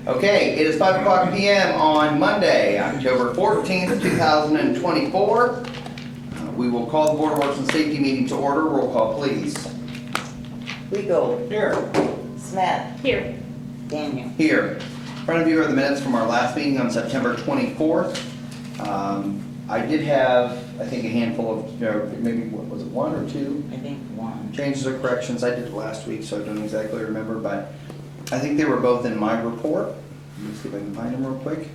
Okay, it is 5 p.m. on Monday, October 14th, 2024. We will call the Board of Works and Safety meeting to order. Roll call, please. Regal. Here. Smith. Here. Daniel. Here. In front of you are the minutes from our last meeting on September 24th. I did have, I think, a handful of, maybe, what was it, one or two? I think one. Changes or corrections. I did it last week, so I don't exactly remember, but I think they were both in my report. Let me see if I can find them real quick.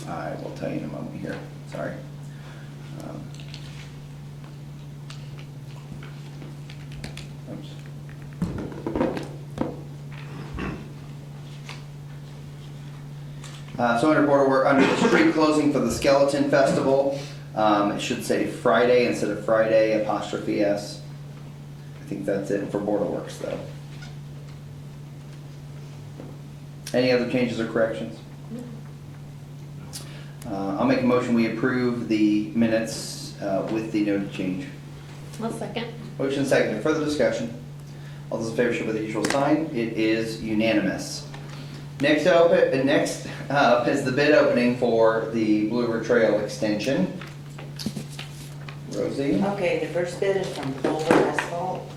I will tell you in a moment here. Sorry. Oops. So under Board of Work, under the street closing for the Skeleton Festival, it should say Friday instead of Friday, apostrophe S. I think that's it for Board of Works, though. Any other changes or corrections? I'll make a motion, we approve the minutes with the noted change. I'll second. Motion second, further discussion. All those in favor show by the usual sign. It is unanimous. Next up is the bid opening for the Blue River Trail extension. Rosie? Okay, the first bid is from Culver Asphalt.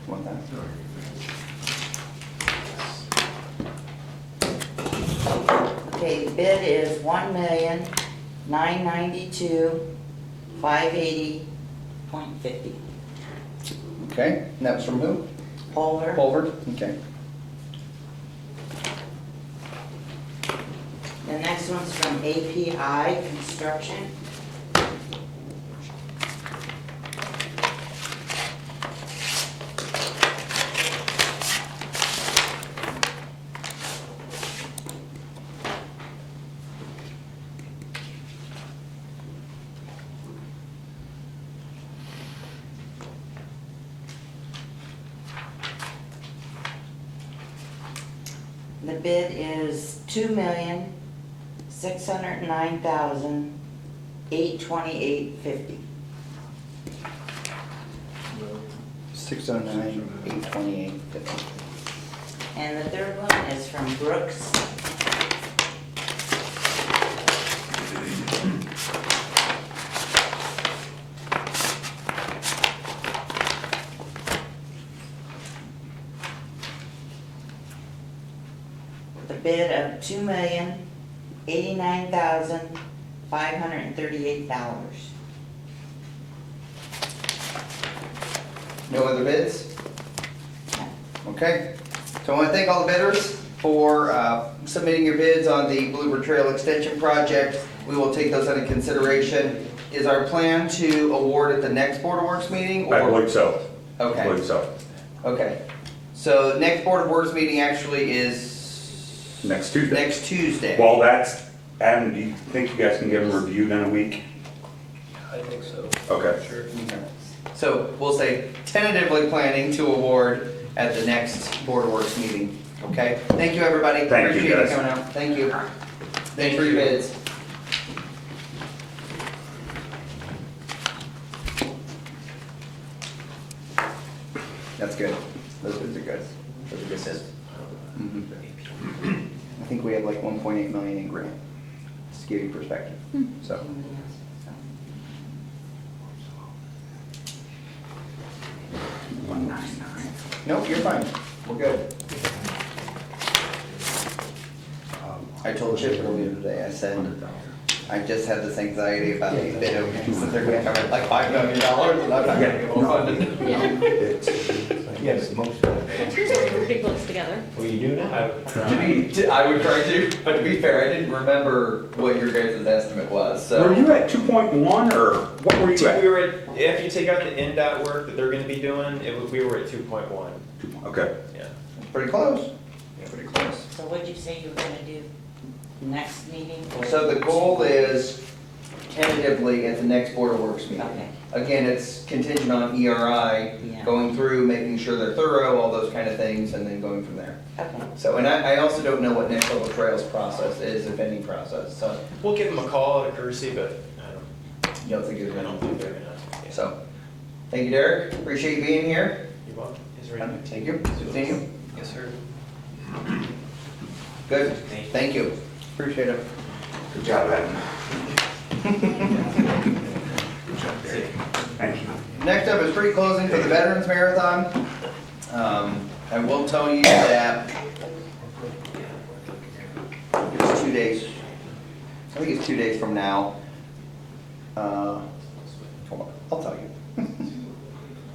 Want that? Okay, the bid is $1,992,580.50. Okay, and that was from who? Culver. Culver? Okay. The next one's from API Construction. The bid is $2,609,828.50. 609-828-50. And the third one is from Brooks. The bid of $2,089,538. No other bids? Okay. So I want to thank all the bidders for submitting your bids on the Blue River Trail Extension project. We will take those into consideration. Is our plan to award at the next Board of Works meeting? I believe so. Okay. I believe so. Okay. So the next Board of Works meeting actually is Next Tuesday. next Tuesday. Well, that's, Adam, do you think you guys can get them reviewed in a week? I think so. Okay. Sure. Okay. So we'll say tentatively planning to award at the next Board of Works meeting. Okay? Thank you, everybody. Thank you, Appreciate guys. coming out. Thank you. Thanks for your bids. That's good. Those bids are good. Those are good bids. Mhm. I think we have like 1.8 million in grant, just to give you perspective. So, nope, you're fine. We're good. I told Chip earlier today, I said, I just had this anxiety about these bid openings, that they're gonna come in like $5 million, and I'm not gonna get them funded. Yes, most of it. Pretty close together. Well, you do now. I would try to, but to be fair, I didn't remember what your guys' estimate was, so. Were you at 2.1 or what were you at? We were at, if you take out the NDOT work that they're gonna be doing, we were at 2.1. Okay. Yeah. Pretty close. Pretty close. So what'd you say you were gonna do next meeting? So the goal is tentatively at the next Board of Works meeting. Okay. again, it's contingent on ERI Yeah. going through, making sure they're thorough, all those kind of things, and then going from there. Okay. So, and I also don't know what Next Level Trails process is, if any process, so We'll give them a call out of courtesy, but you don't think it's I don't think they're gonna. gonna. So, thank you, Derek, appreciate you being here. You want, is there any? Thank you, good seeing you. Yes, sir. Good, Thank you. thank you, appreciate it. Good job, Adam. Good job, Derek. Thank you. Next up is pre-closing for the Veterans Marathon. I will tell you that it's 2 days, I think it's 2 days from now. Hold on, I'll tell you.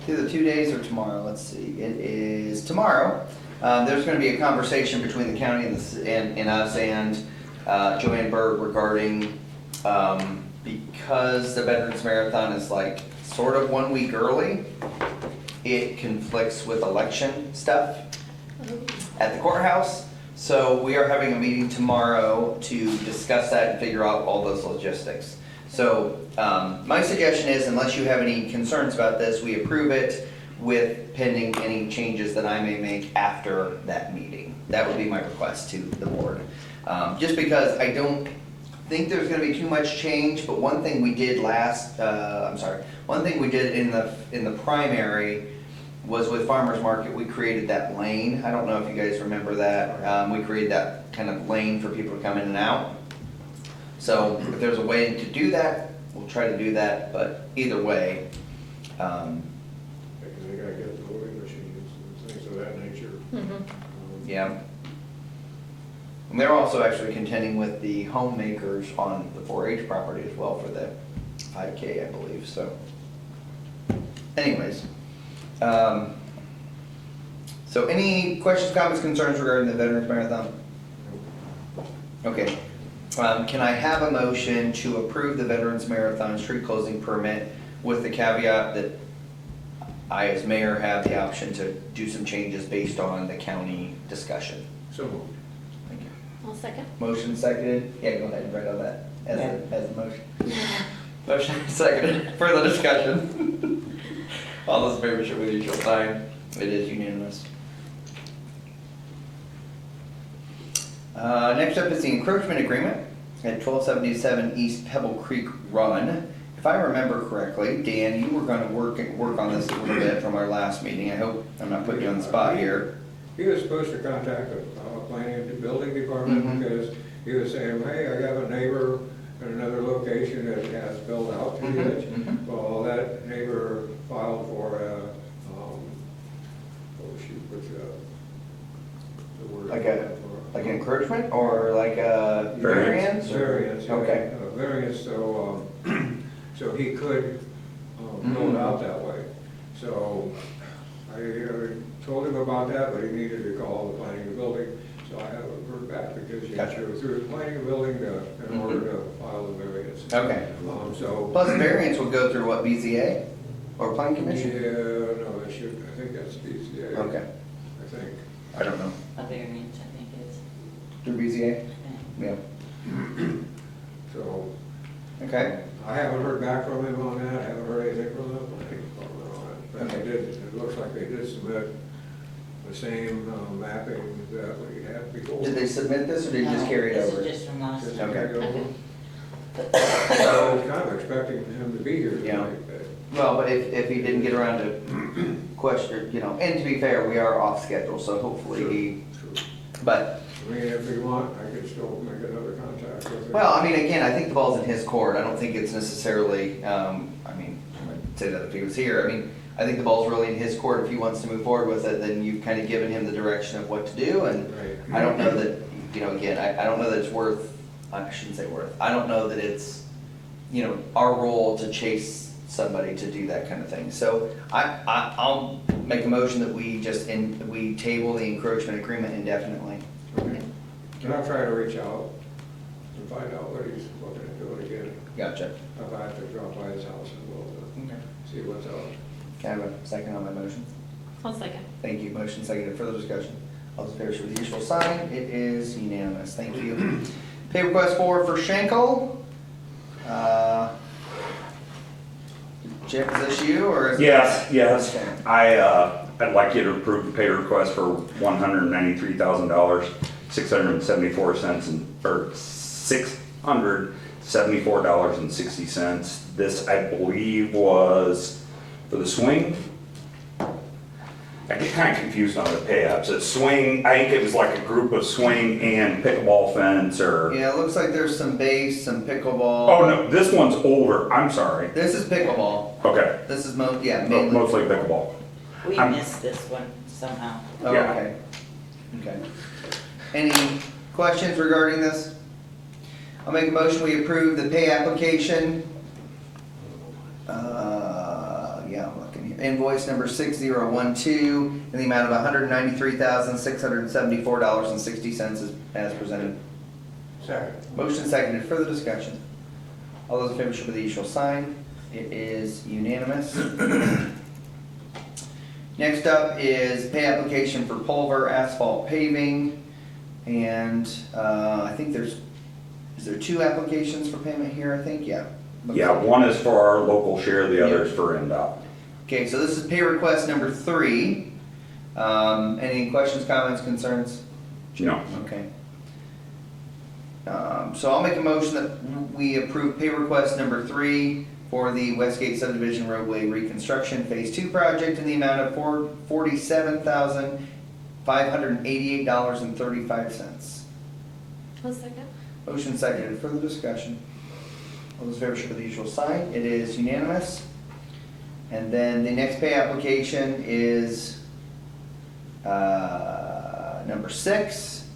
It's either 2 days or tomorrow, let's see, it is tomorrow. There's gonna be a conversation between the county and us and Joanne Berg regarding, because the Veterans Marathon is like sort of 1 week early, it conflicts with election stuff at the courthouse. So we are having a meeting tomorrow to discuss that and figure out all those logistics. So my suggestion is, unless you have any concerns about this, we approve it with pending any changes that I may make after that meeting. That would be my request to the board. Just because I don't think there's gonna be too much change, but one thing we did one thing we did in the primary was with Farmers Market, we created that lane. I don't know if you guys remember that. We created that kind of lane for people to come in and out. So if there's a way to do that, we'll try to do that, but either way, Because they gotta get the voting machines and things of that nature. yeah. And they're also actually contending with the homemakers on the 4-H property as well for the 5K, I believe, so. Anyways, so any questions, comments, concerns regarding the Veterans Marathon? Okay, can I have a motion to approve the Veterans Marathon street closing permit with the caveat that I, as mayor, have the option to do some changes based on the county discussion? So moved. Thank you. I'll second. Motion seconded, yeah, go ahead and write on that as a motion. Motion seconded, further discussion. All those in favor show with your usual sign, it is unanimous. Next up is the encroachment agreement at 1277 East Pebble Creek Run. If I remember correctly, Dan, you were gonna work on this a little bit from our last meeting, I hope I'm not putting you on the spot here. He was supposed to contact the planning and building department Mhm. because he was saying, hey, I got a neighbor in another location that has built out to the Mhm, edge. mhm. Well, that neighbor filed for a, what's the word? Like an encroachment or like a variance? or- Variance, yeah. Okay. Variance, so, so he could build Mhm. out that way. So I told him about that, but he needed to call the planning and building, so I haven't heard back because you have to Gotcha. go through the planning and building in order to file the variance. Okay. So. Plus variance would go through what, BZA or Planning Commission? Yeah, no, I think that's BCA. Okay, I think. I don't know. A variance, I think is. Through BZA? Yeah. So Okay. I haven't heard back from him on that, I haven't heard anything from the planning department on it. But Okay. it looks like they did submit the same mapping that we had before. Did they submit this or did you just carry it over? This is just from last Just time. Okay. carry it over. Okay. So I was kind of expecting him to be here Yeah. tonight, but Well, but if he didn't get around to question, and to be fair, we are off schedule, so hopefully he, Sure. but, I mean, if you want, I could still make another contact with him. well, I mean, again, I think the ball's in his court. I don't think it's necessarily, I would say that if he was here, I think the ball's really in his court. If he wants to move forward with it, then you've kind of given him the direction of what to do, and Right. I don't know that, again, I don't know that it's worth, I shouldn't say worth, I don't know that it's, our role to chase somebody to do that kind of thing. So I'll make a motion that we we table the encroachment agreement indefinitely. Okay. And I'll try to reach out and find out what he's looking at doing again. Gotcha. If I have to drop by his house and we'll Okay. see what's up. Can I have a second on my motion? I'll second. Thank you. Motion seconded. Further discussion? All those in favor show with the usual sign. It is unanimous. Thank you. Pay request for Schenkel. Chip, is this you or is? Yes. Okay. I'd like you to approve the pay request for $193,000, 674 cents or $674.60. This, I believe, was for the swing. I get kind of confused on the pay apps. It's swing, I think it was like a group of swing and pickleball fence or, Yeah, it looks like there's some base, some pickleball. oh no, this one's older, I'm sorry. This is pickleball. Okay, This is mainly. mostly pickleball. We I'm- missed this one somehow. Oh, Yeah. okay. Okay. Any questions regarding this? I'll make a motion, we approve the pay application. Yeah, I'm looking here. Invoice number 6012 in the amount of $193,674.60 as presented. Second. Motion seconded, further discussion. All those in favor show by the usual sign. It is unanimous. Next up is pay application for Pulver Asphalt Paving. And I think is there 2 applications for payment here, I think? Yeah. Looks Yeah, like it. one is for our local share, the other is for NDOT. Okay, so this is pay request number 3. Any questions, comments, concerns? No. Okay. So I'll make a motion that we approve pay request number 3 for the Westgate Subdivision Roadway Reconstruction Phase 2 project in the amount of $47,588.35. I'll second. Motion seconded, further discussion. All those in favor show by the usual sign. It is unanimous. And then the next pay application is number 6.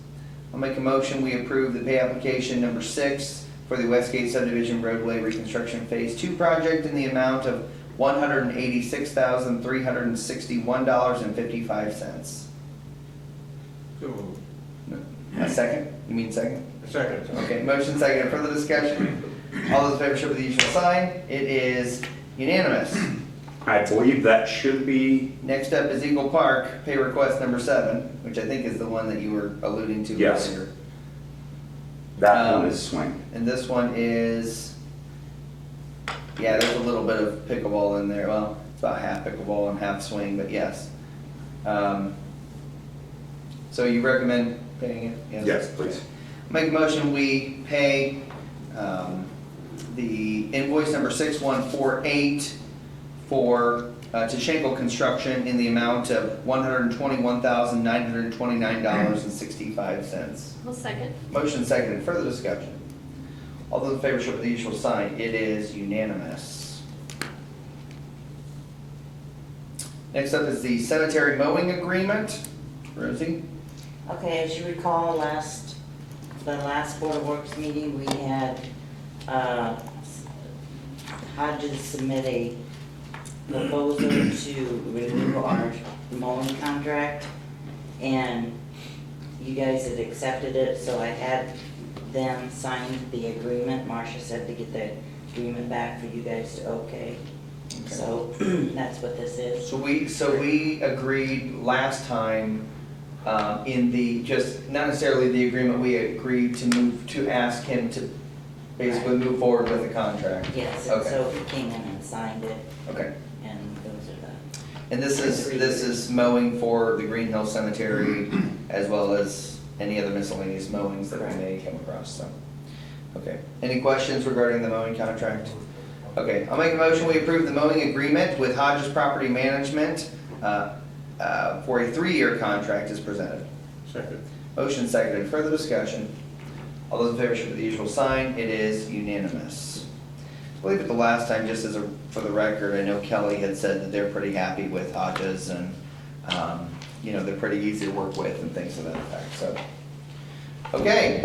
I'll make a motion, we approve the pay application number 6 for the Westgate Subdivision Roadway Reconstruction Phase 2 project in the amount of $186,361.55. So moved. A second? You mean second? Second. Okay, motion second, further discussion. All those in favor show by the usual sign. It is unanimous. I believe that should be, Next up is Eagle Park, pay request number 7, which I think is the one that you were alluding to Yes. earlier. that one is swing. And this one is, yeah, there's a little bit of pickleball in there. Well, it's about half pickleball and half swing, but yes. So you recommend paying it? Yes, please. Make a motion, we pay the invoice number 6148 for, to Schenkel Construction in the amount of $121,929.65. I'll second. Motion seconded, further discussion. All those in favor show by the usual sign. It is unanimous. Next up is the cemetery mowing agreement. Rosie? Okay, as you recall, the last Board of Works meeting, we had Hodges submit a proposal to renew our mowing contract, and you guys had accepted it, so I had them sign the agreement. Marcia said to get the agreement back for you guys to okay. So that's what this is. So we agreed last time, in the, just, not necessarily the agreement, we agreed to ask him to basically move forward with the contract. Yes, and Okay. so he came in and signed it, Okay. and those are the. And this is mowing for the Green Hill Cemetery as well as any other miscellaneous mowings that we may come across, so. Okay, any questions regarding the mowing contract? Okay, I'll make a motion, we approve the mowing agreement with Hodges Property Management for a 3-year contract as presented. Second. Motion seconded, further discussion. All those in favor show by the usual sign. It is unanimous. I believe at the last time, just for the record, I know Kelly had said that they're pretty happy with Hodges and, they're pretty easy to work with and things to that effect, so. Okay,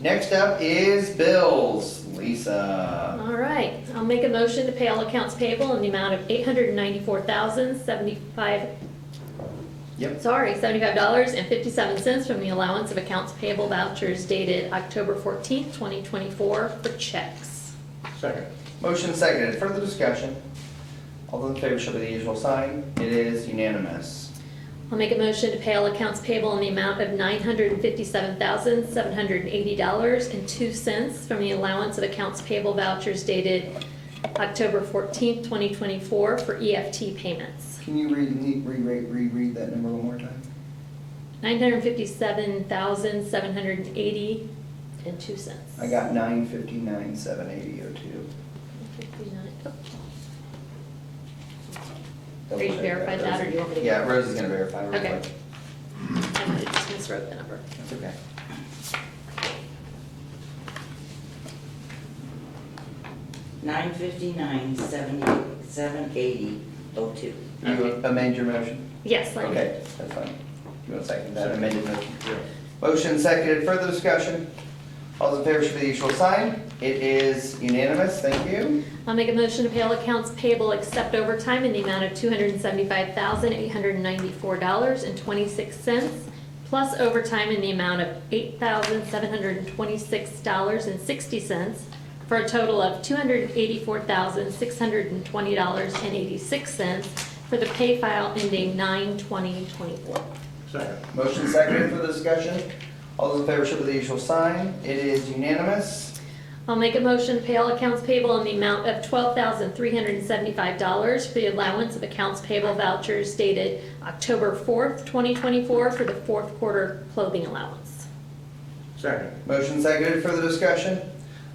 next up is bills. Lisa. All right, I'll make a motion to pay all accounts payable in the amount of $894,075 from the allowance of accounts payable vouchers dated October 14th, 2024 for checks. Second. Motion seconded, further discussion. All those in favor show by the usual sign. It is unanimous. I'll make a motion to pay all accounts payable in the amount of $957,780.02 from the allowance of accounts payable vouchers dated October 14th, 2024 for EFT payments. Can you reread that number one more time? $957,780.02. I got 959,780.02. 59. Are you verified that, or do you want me to? Yeah, Rose is gonna verify real Okay. quick. I might have just miswrote the number. That's okay. $959,780.02. You amend your motion? Yes, let me. Okay, that's fine. You want to second that amended motion? Motion seconded, further discussion? All those in favor should be the usual sign. It is unanimous, thank you. I'll make a motion to pay all accounts payable except overtime in the amount of $275,894.26, plus overtime in the amount of $8,726.60, for a total of $284,620.86 for the pay file ending 9/20/24. Second. Motion seconded, further discussion? All those in favor should be the usual sign. It is unanimous. I'll make a motion to pay all accounts payable in the amount of $12,375 for the allowance of accounts payable vouchers dated October 4th, 2024 for the fourth quarter clothing allowance. Second. Motion seconded, further discussion?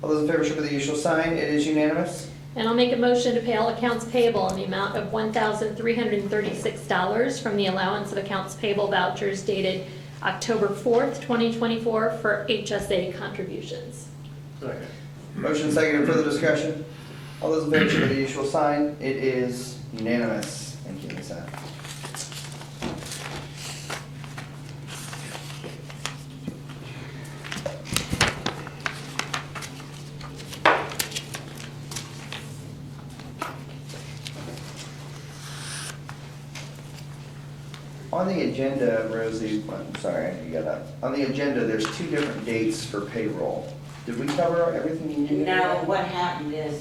All those in favor should be the usual sign. It is unanimous. And I'll make a motion to pay all accounts payable in the amount of $1,336 from the allowance of accounts payable vouchers dated October 4th, 2024 for HSA contributions. Second. Motion seconded, further discussion? All those in favor should be the usual sign. It is unanimous. Thank you, Lisa. On the agenda, Rosie, I'm sorry, you got up. On the agenda, there's two different dates for payroll. Did we cover everything you needed? No, what happened is,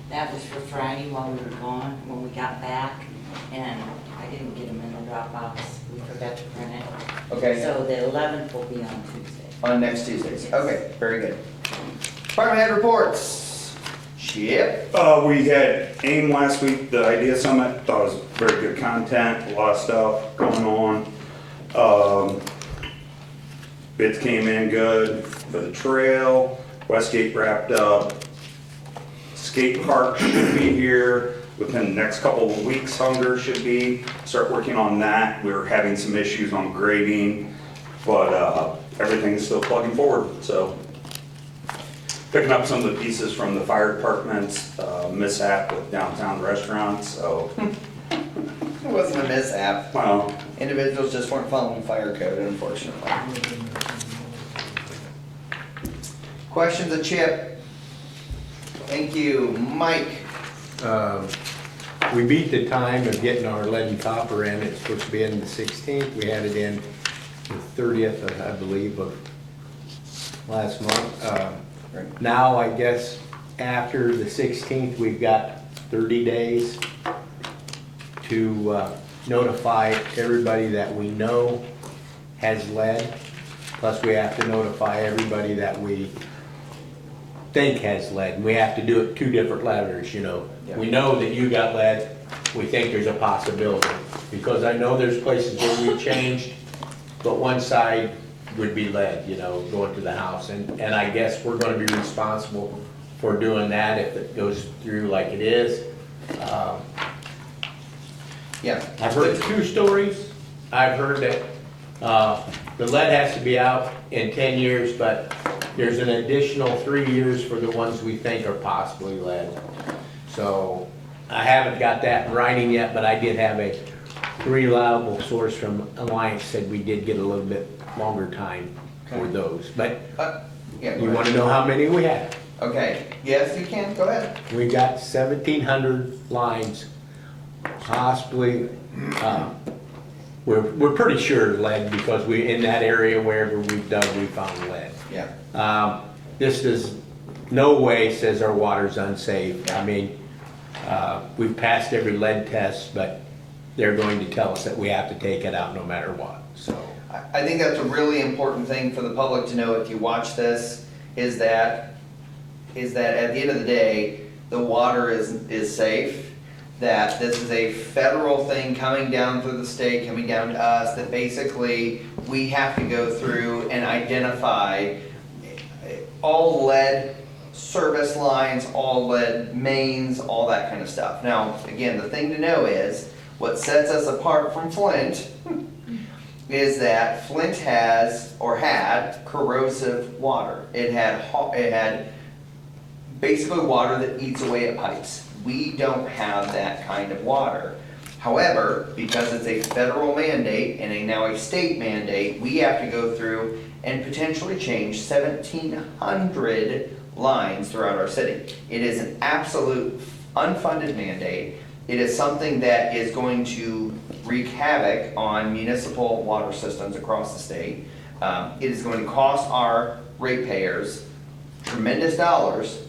that was for Friday while we were gone, when we got back, and I didn't get them in the Dropbox, we forgot to print it. Okay, So the 11th will be on Tuesday. on next Tuesdays. Okay, very good. Department head reports. Chip? We had AIM last week, the Idea Summit, thought it was very good content, a lot of stuff going on. Bids came in good for the trail, Westgate wrapped up. Skate park should be here within the next couple of weeks, Hunger should start working on that. We were having some issues on grading, but everything's still plugging forward, so. Picking up some of the pieces from the fire department's mishap with downtown restaurants, so, It wasn't a mishap. well, Individuals just weren't following fire code, unfortunately. Questions of Chip? Thank you. Mike? We beat the time of getting our lead and copper in. It's supposed to be in the 16th. We had it in the 30th, I believe, of last month. Now, I guess, after the 16th, we've got 30 days to notify everybody that we know has lead. Plus, we have to notify everybody that we think has lead. And we have to do it two different letters, you know. Yeah. We know that you got lead, we think there's a possibility. Because I know there's places where we changed, but one side would be lead, you know, going to the house. And I guess we're gonna be responsible for doing that if it goes through like it is. Yeah. I've heard two stories. I've heard that the lead has to be out in 10 years, but there's an additional 3 years for the ones we think are possibly lead. So I haven't got that in writing yet, but I did have a reliable source from Alliance said we did get a little bit longer time for Okay. those. But Yeah, go you want ahead. to know how many we have? Okay, yes, you can, go ahead. We've got 1,700 lines, possibly, we're pretty sure lead because we, in that area wherever we've dug, we found lead. Yeah. This does, no way says our water's unsafe. I mean, we've passed every lead test, but they're going to tell us that we have to take it out no matter what, so. I think that's a really important thing for the public to know if you watch this, is that at the end of the day, the water is safe, that this is a federal thing coming down through the state, coming down to us, that basically we have to go through and identify all lead service lines, all lead mains, all that kind of stuff. Now, again, the thing to know is, what sets us apart from Flint is that Flint has, or had, corrosive water. It had basically water that eats away at pipes. We don't have that kind of water. However, because it's a federal mandate and now a state mandate, we have to go through and potentially change 1,700 lines throughout our city. It is an absolute unfunded mandate. It is something that is going to wreak havoc on municipal water systems across the state. It is going to cost our ratepayers tremendous dollars,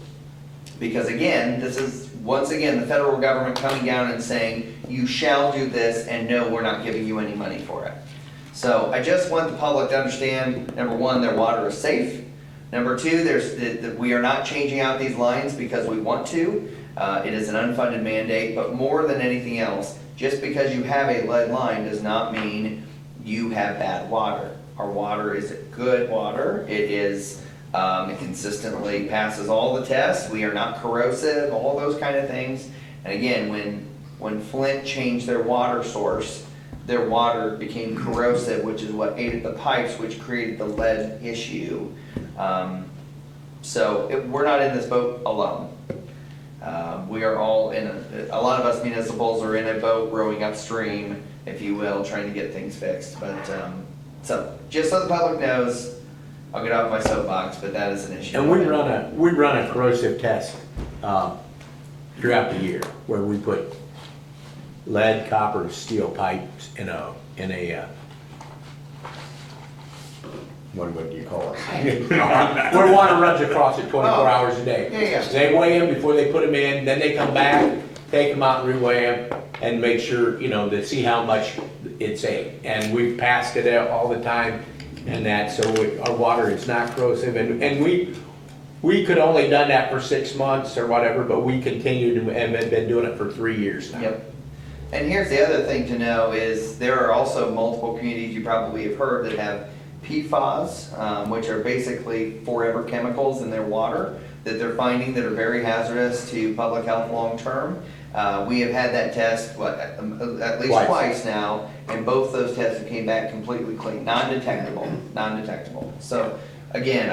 because again, this is, once again, the federal government coming down and saying, you shall do this, and no, we're not giving you any money for it. So I just want the public to understand, number one, their water is safe. Number two, we are not changing out these lines because we want to. It is an unfunded mandate, but more than anything else, just because you have a lead line does not mean you have bad water. Our water is good water. It is, it consistently passes all the tests. We are not corrosive, all those kind of things. And again, when Flint changed their water source, their water became corrosive, which is what aided the pipes, which created the lead issue. We're not in this boat alone. We are all in a lot of us municipals are in a boat rowing upstream, if you will, trying to get things fixed. But, so, just so the public knows, I'll get off my soapbox, but that is an issue. And we run a corrosive test throughout the year, where we put lead, copper, steel pipes in a what do you call it? Where water runs across it 24 hours a day. Yeah. They weigh them before they put them in, then they come back, take them out and reweigh them, and make sure, to see how much it's a. And we've passed it out all the time, and that, so our water is not corrosive, and we could only done that for 6 months or whatever, but we continued and have been doing it for 3 years now. Yep. And here's the other thing to know is there are also multiple communities you probably have heard that have PFAS, which are basically forever chemicals in their water that they're finding that are very hazardous to public health long term. We have had that test, at least twice now, and both those tests came back completely clean, non-detectable. So again,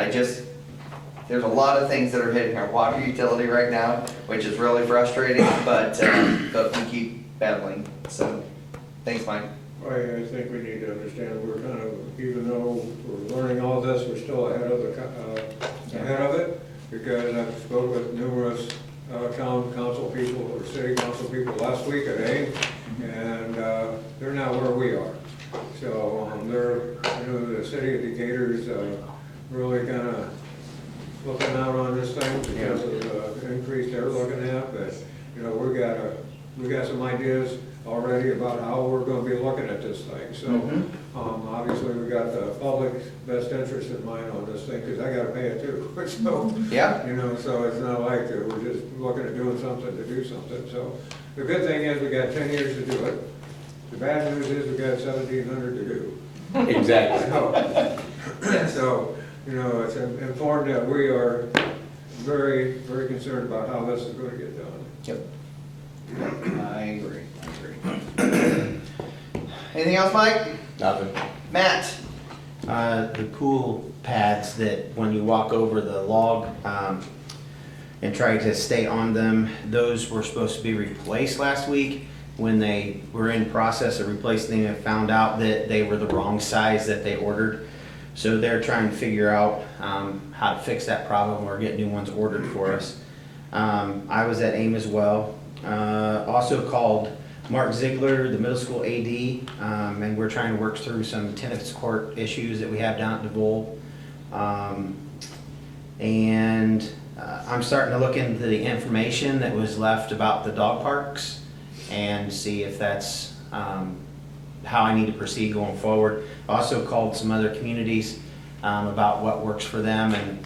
there's a lot of things that are hitting our water utility right now, which is really frustrating, but we keep battling. So, thanks, Mike. I think we need to understand we're kind of, even though we're learning all this, we're still ahead of it, because I've spoken with numerous town council people or city council people last week at AIM, and they're not where we are. So the city of Decatur's really kind of looking out on this thing because of the increase they're looking at, but we got some ideas already about how we're going to be looking at this thing. So obviously we got the public's best interest in mind on this thing, because I got to pay it too. So Yeah. so it's not like we're just looking at doing something to do something. So the good thing is we got 10 years to do it. The bad news is we got 1,700 to do. Exactly. So it's important that we are very, very concerned about how this is going to get done. Yep. I agree. Anything else, Mike? Nothing. Matt? The pool pads that when you walk over the log and try to stay on them, those were supposed to be replaced last week. When they were in process of replacing them, found out that they were the wrong size that they ordered. So they're trying to figure out how to fix that problem or get new ones ordered for us. I was at AIM as well. Also called Mark Ziegler, the middle school AD, and we're trying to work through some tennis court issues that we have down at DeVol. I'm starting to look into the information that was left about the dog parks and see if that's how I need to proceed going forward. Also called some other communities about what works for them, and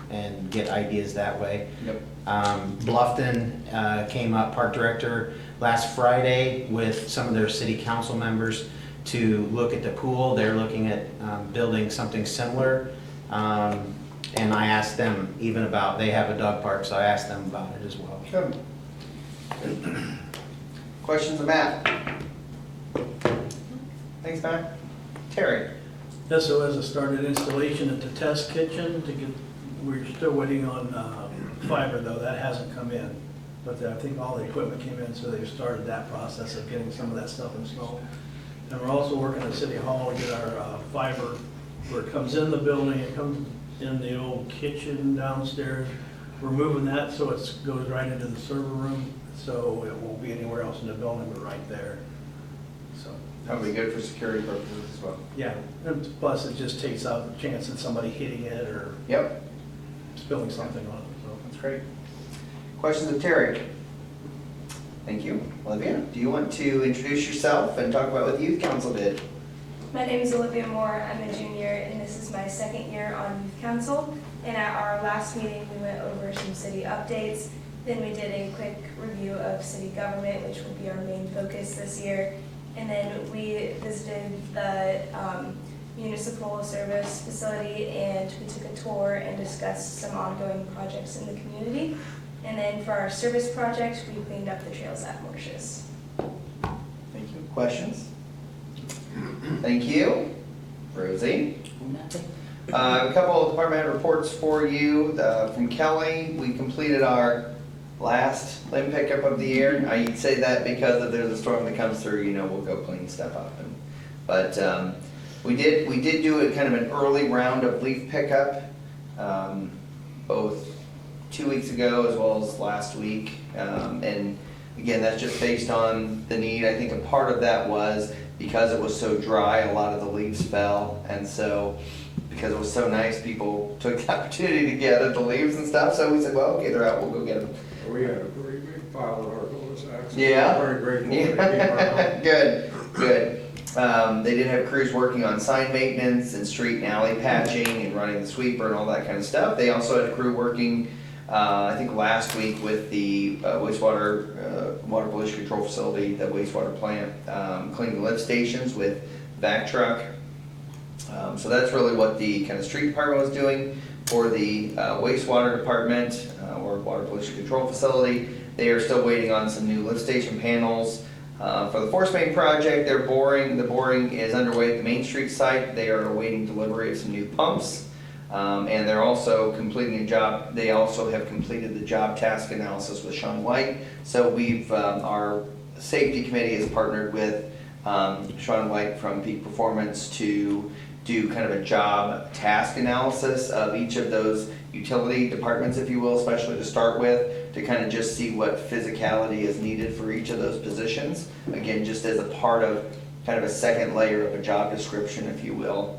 and get ideas that way. Yep. Bluffton came up, park director, last Friday with some of their city council members to look at the pool. They're looking at building something similar. And I asked them even about, they have a dog park, so I asked them about it as well. Good. Questions of Matt? Thanks, Matt. Terry? SOS has started installation at the test kitchen to get, we're still waiting on fiber though, that hasn't come in. But I think all the equipment came in, so they've started that process of getting some of that stuff installed. And we're also working at City Hall to get our fiber, where it comes in the building, it comes in the old kitchen downstairs. We're moving that so it goes right into the server room, so it won't be anywhere else in the building, but right there. So. That'll be good for security purposes as well. Yeah, and plus it just takes out the chance of somebody hitting it or Yep, spilling something on it, so. that's great. Questions of Terry? Thank you. Olivia, do you want to introduce yourself and talk about what the youth council did? My name is Olivia Moore. I'm a junior, and this is my second year on youth council. And at our last meeting, we went over some city updates. Then we did a quick review of city government, which will be our main focus this year. And then we visited the municipal service facility, and we took a tour and discussed some ongoing projects in the community. And then for our service project, we cleaned up the trails at Mauritius. Thank you. Questions? Thank you. Rosie? Nothing. I have a couple of department head reports for you. From Kelly, we completed our last limb pickup of the year. I say that because if there's a storm that comes through, you know, we'll go clean stuff up. But we did do a kind of an early round of leaf pickup, both 2 weeks ago as well as last week. And again, that's just based on the need. I think a part of that was because it was so dry, a lot of the leaves fell. And so because it was so nice, people took the opportunity to gather the leaves and stuff. So we said, well, okay, they're out, we'll go get them. We had a pretty big pile in our cul-de-sacs. Yeah. Very grateful. They came around. Good, good. They did have crews working on sign maintenance and street and alley patching and running the sweeper and all that kind of stuff. They also had a crew working, I think last week with the water pollution control facility, the wastewater plant, cleaning lift stations with vac truck. So that's really what the kind of street department was doing. For the wastewater department or water pollution control facility, they are still waiting on some new lift station panels. For the force main project, the boring is underway at the Main Street site. They are awaiting delivery of some new pumps. And they're also completing a job, they also have completed the job task analysis with Sean White. So our safety committee has partnered with Sean White from Peak Performance to do kind of a job task analysis of each of those utility departments, if you will, especially to start with, to kind of just see what physicality is needed for each of those positions. Again, just as a part of kind of a second layer of a job description, if you will.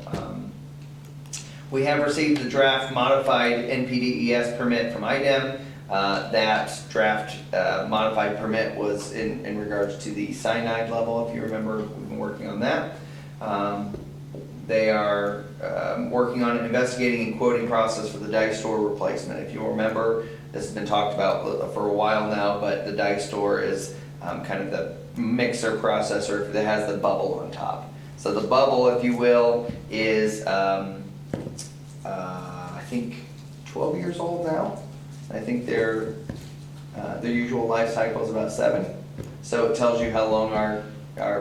We have received the draft modified NPDES permit from IDEM. That draft modified permit was in regards to the cyanide level, if you remember, we've been working on that. They are working on an investigating and quoting process for the dice store replacement. If you'll remember, this has been talked about for a while now, but the dice store is kind of the mixer processor that has the bubble on top. So the bubble, if you will, is I think 12 years old now. I think their usual life cycle is about 7. So it tells you how long our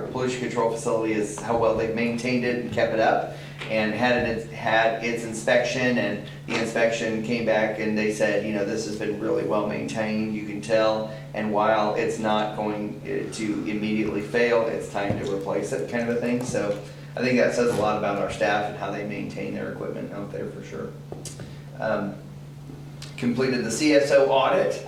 pollution control facility is, how well they've maintained it and kept it up, and had its inspection, and the inspection came back and they said, you know, this has been really well maintained, you can tell, and while it's not going to immediately fail, it's time to replace it, kind of a thing. So I think that says a lot about our staff and how they maintain their equipment out there for sure. Completed the CSO audit.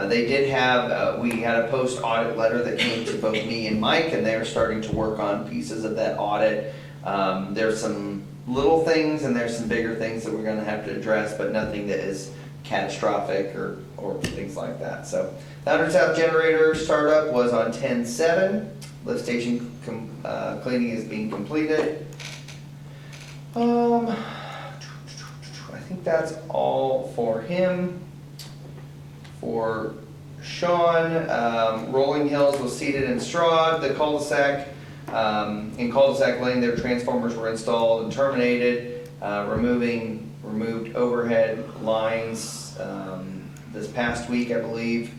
They did have, we had a post-audit letter that came to both me and Mike, and they're starting to work on pieces of that audit. There's some little things and there's some bigger things that we're gonna have to address, but nothing that is catastrophic or things like that. So, Fountain South generator startup was on 10/7. Lift station cleaning is being completed. I think that's all for him. For Sean, Rolling Hills was seeded and strawed. The cul-de-sac, in cul-de-sac lane, their transformers were installed and terminated. Removed overhead lines this past week, I believe.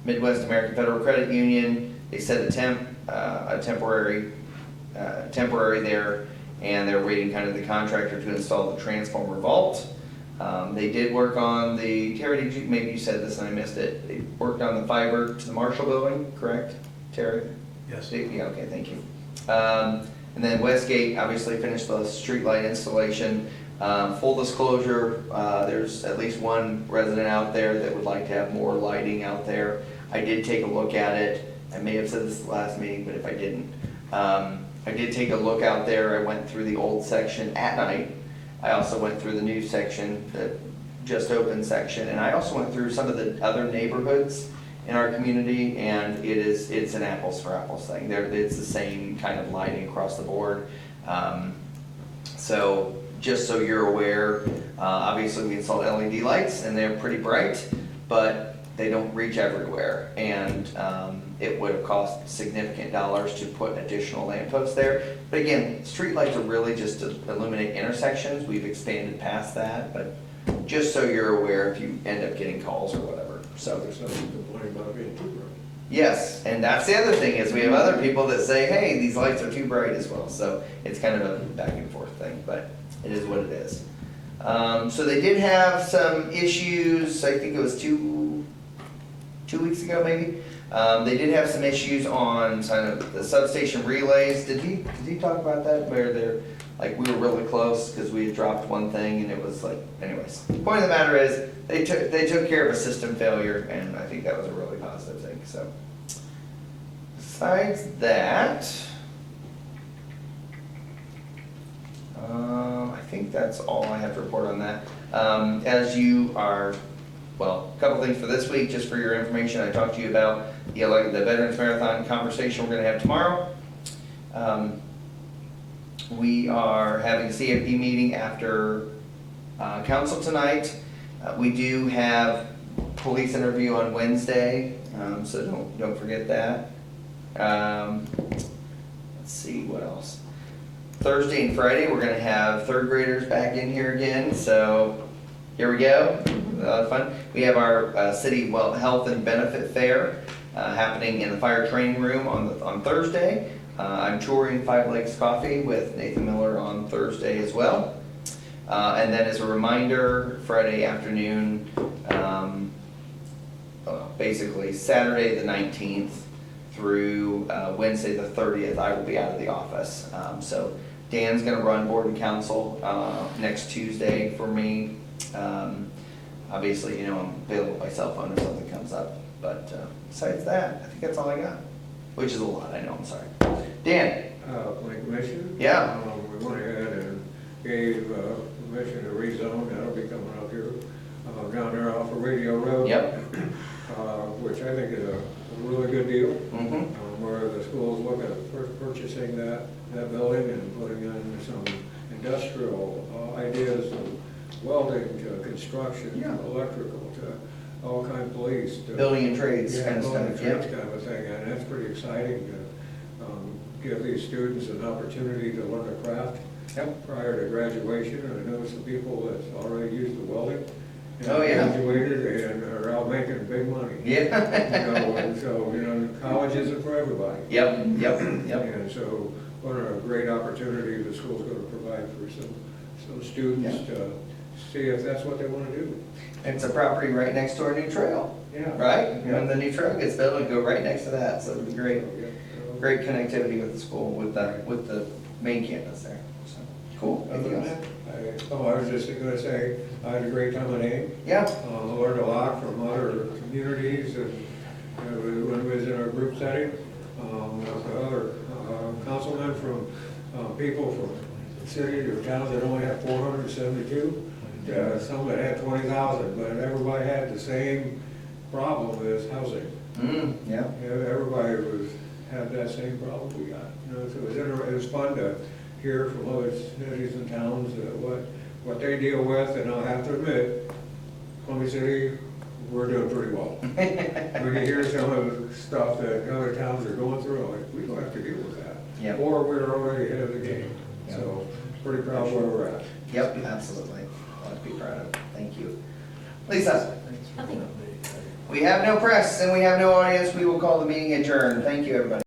Midwest American Federal Credit Union, they set a temporary there, and they're waiting kind of the contractor to install the transformer vault. They did work on Terry, maybe you said this and I missed it, they worked on the fiber to the Marshall building, correct, Terry? Yes. Yeah, okay, thank you. And then Westgate obviously finished the streetlight installation. Full disclosure, there's at least one resident out there that would like to have more lighting out there. I did take a look at it. I may have said this last meeting, but if I didn't, I did take a look out there. I went through the old section at night. I also went through the new section, the just open section, and I also went through some of the other neighborhoods in our community, and it's an apples for apples thing. It's the same kind of lighting across the board. So just so you're aware, obviously we installed LED lights and they're pretty bright, but they don't reach everywhere. And it would have cost significant dollars to put additional lampposts there. But again, street lights are really just to illuminate intersections. We've expanded past that, but just so you're aware if you end up getting calls or whatever. So There's something complaining about being too bright. yes, and that's the other thing is we have other people that say, hey, these lights are too bright as well. So it's kind of a back and forth thing, but it is what it is. So they did have some issues, I think it was two weeks ago maybe. They did have some issues on kind of the substation relays. Did he talk about that where they're, like, we were really close because we had dropped one thing and it was like, anyways. The point of the matter is they took care of a system failure, and I think that was a really positive thing, so. Besides that, I think that's all I have to report on that. As you are, well, a couple things for this week, just for your information, I talked to you about the Veterans Marathon conversation we're gonna have tomorrow. We are having a CFP meeting after council tonight. We do have police interview on Wednesday, so don't forget that. Let's see, what else? Thursday and Friday, we're gonna have third graders back in here again, so here we go. A lot of fun. We have our city health and benefit fair happening in the fire training room on Thursday. I'm touring Five Lakes Coffee with Nathan Miller on Thursday as well. And then as a reminder, Friday afternoon, basically Saturday the 19th through Wednesday the 30th, I will be out of the office. So Dan's gonna run board and council next Tuesday for me. Obviously, you know, I'm available by cell phone if something comes up. But besides that, I think that's all I got, which is a lot, I know, I'm sorry. Dan? Planning Commission? Yeah. We went ahead and gave permission to rezone, that'll be coming up here, down there off of Radio Road. Yep. Which I think is a really good deal. Mm-hmm. Where the schools look at purchasing that building and putting in some industrial ideas of welding to construction, Yeah. electrical to all kinds of police. Building and trades Yeah, kind of building stuff, trades yep. kind of a thing, and that's pretty exciting to give these students an opportunity to learn a craft Yep. prior to graduation. And I know some people that's already used the welding. And Oh, yeah. graduated and are out making big money. Yeah. You know, and so, you know, college isn't for everybody. Yep. And so, what a great opportunity the school's gonna provide for some students to see if that's what they wanna do. It's a property right next to our new trail, Yeah. right? Yeah. When the new trail gets built, it'll go right next to that, so it'll be great. Yeah. Great connectivity with the school, with the main campus there, so, cool. Other Anything than else? that, I was just gonna say, I had a great time at AIM. Yeah, Learned a lot from other communities and when we was in our group setting, with other councilmen from, people from cities or towns that only have 472. Some that had 20,000, but everybody had the same problem as housing. yeah. Everybody had that same problem we got. You know, so it was fun to hear from other cities and towns what what they deal with, and I'll have to admit, Columbia City, we're doing pretty well. When you hear some of the stuff that other towns are going through, like, we don't have to deal with that. Yep. Or we're already ahead of the game, so pretty proud where we're at. Yep, absolutely. A lot to be proud of. Thank you. Lisa, Nothing. we have no press and we have no audience. We will call the meeting adjourned. Thank you, everybody.